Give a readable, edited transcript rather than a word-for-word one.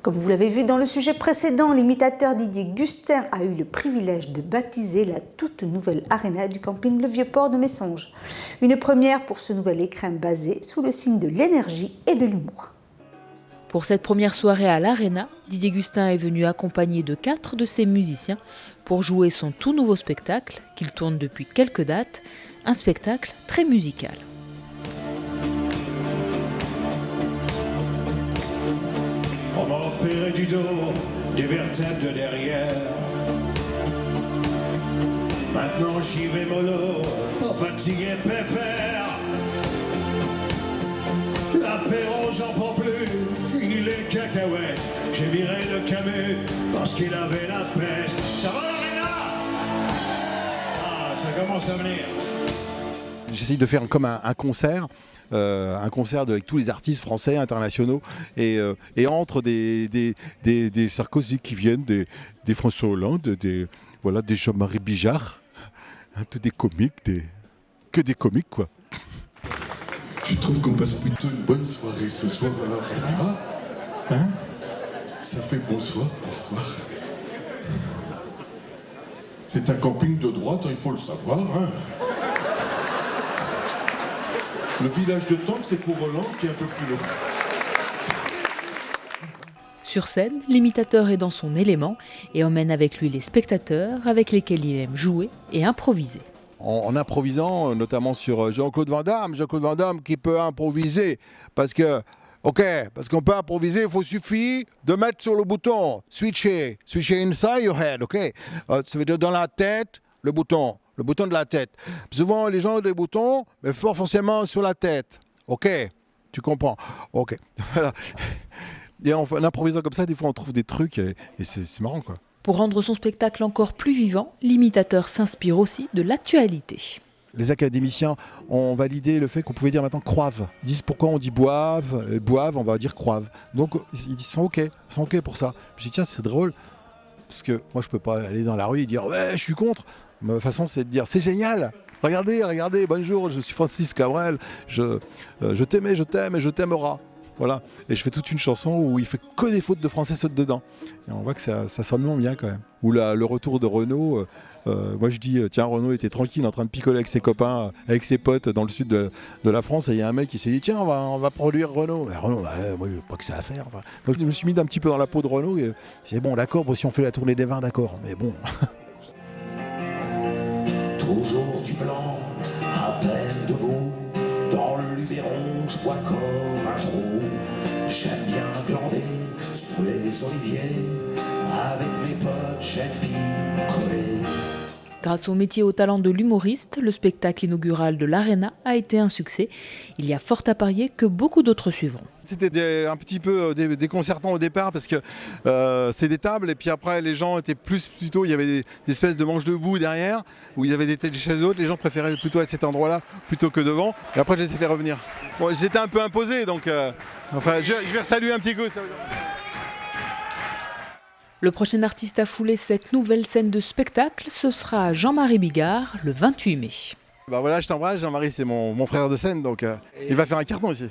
Comme vous l'avez vu dans le sujet précédent, l'imitateur Didier Gustin a eu le privilège de baptiser la toute nouvelle aréna du camping Le Vieux-Port de Messanges. Une première pour ce nouvel écrin basé sous le signe de l'énergie et de l'humour. Pour cette première soirée à l'Arena, Didier Gustin est venu accompagné de 4 de ses musiciens pour jouer son tout nouveau spectacle, qu'il tourne depuis quelques dates, un spectacle très musical. On m'a opéré du dos, des vertèbres de derrière. Maintenant j'y vais mollo, pas fatigué pépère. L'apéro j'en peux plus, fini les cacahuètes. J'ai viré le Camus parce qu'il avait la peste. Ça va l'Arena? Ah, ça commence à venir. J'essaye de faire comme un concert. Un concert avec tous les artistes français, internationaux, et entre des Sarkozy qui viennent, des François Hollande, des Jean-Marie Bijard, tous des comiques, que des comiques quoi. Je trouve qu'on passe plutôt une bonne soirée ce soir à l'Arena. Hein? Ça fait bonsoir. C'est un camping de droite, il faut le savoir. Hein? Le village de Tente, c'est pour Roland qui est un peu plus long. Sur scène, l'imitateur est dans son élément et emmène avec lui les spectateurs avec lesquels il aime jouer et improviser. En improvisant, notamment sur Jean-Claude Van Damme qui peut improviser parce qu'on peut improviser, il suffit de mettre sur le bouton, switcher inside your head, ça veut dire dans la tête, le bouton de la tête. Souvent, les gens ont des boutons, mais fort forcément sur la tête. Tu comprends. Voilà. Et en improvisant comme ça, des fois, on trouve des trucs et c'est marrant, quoi. Pour rendre son spectacle encore plus vivant, l'imitateur s'inspire aussi de l'actualité. Les académiciens ont validé le fait qu'on pouvait dire maintenant croave. Ils disent pourquoi on dit boivent, on va dire croave. Donc, ils sont OK pour ça. Je me dis tiens, c'est drôle. Parce que moi, je peux pas aller dans la rue et dire ouais, je suis contre. Ma façon, c'est de dire c'est génial. Regardez, bonjour, je suis Francis Cabrel. Je t'aimais, je t'aime et je t'aimerai. Voilà. Et je fais toute une chanson où il fait que des fautes de français dedans. Et on voit que ça sonne bien quand même. Ou le retour de Renaud. Moi, je dis tiens, Renaud était tranquille en train de picoler avec ses copains, avec ses potes dans le sud de la France. Et il y a un mec qui s'est dit tiens, on va produire Renaud. Mais Renaud, moi, je pas que ça à faire. Enfin, donc je me suis mis un petit peu dans la peau de Renaud. Et c'est bon, d'accord. Si on fait la tournée des vins, d'accord. Mais bon. Toujours du blanc, à peine debout, dans le Luberon, je bois comme un trou. J'aime bien glander sous les oliviers, avec mes potes, j'aime picoler. Grâce au métier et au talent de l'humoriste, le spectacle inaugural de l'Arena a été un succès. Il y a fort à parier que beaucoup d'autres suivront. C'était un petit peu déconcertant au départ parce que c'est des tables et puis après les gens étaient plutôt, il y avait des espèces de manches debout derrière où il y avait des chaises hautes, les gens préféraient plutôt être à cet endroit-là plutôt que devant et après je les ai fait revenir. Bon, j'étais un peu imposé donc je vais saluer un petit coup. Le prochain artiste à fouler cette nouvelle scène de spectacle, ce sera Jean-Marie Bigard le 28 mai. Bah voilà, je t'embrasse, Jean-Marie c'est mon frère de scène donc il va faire un carton ici.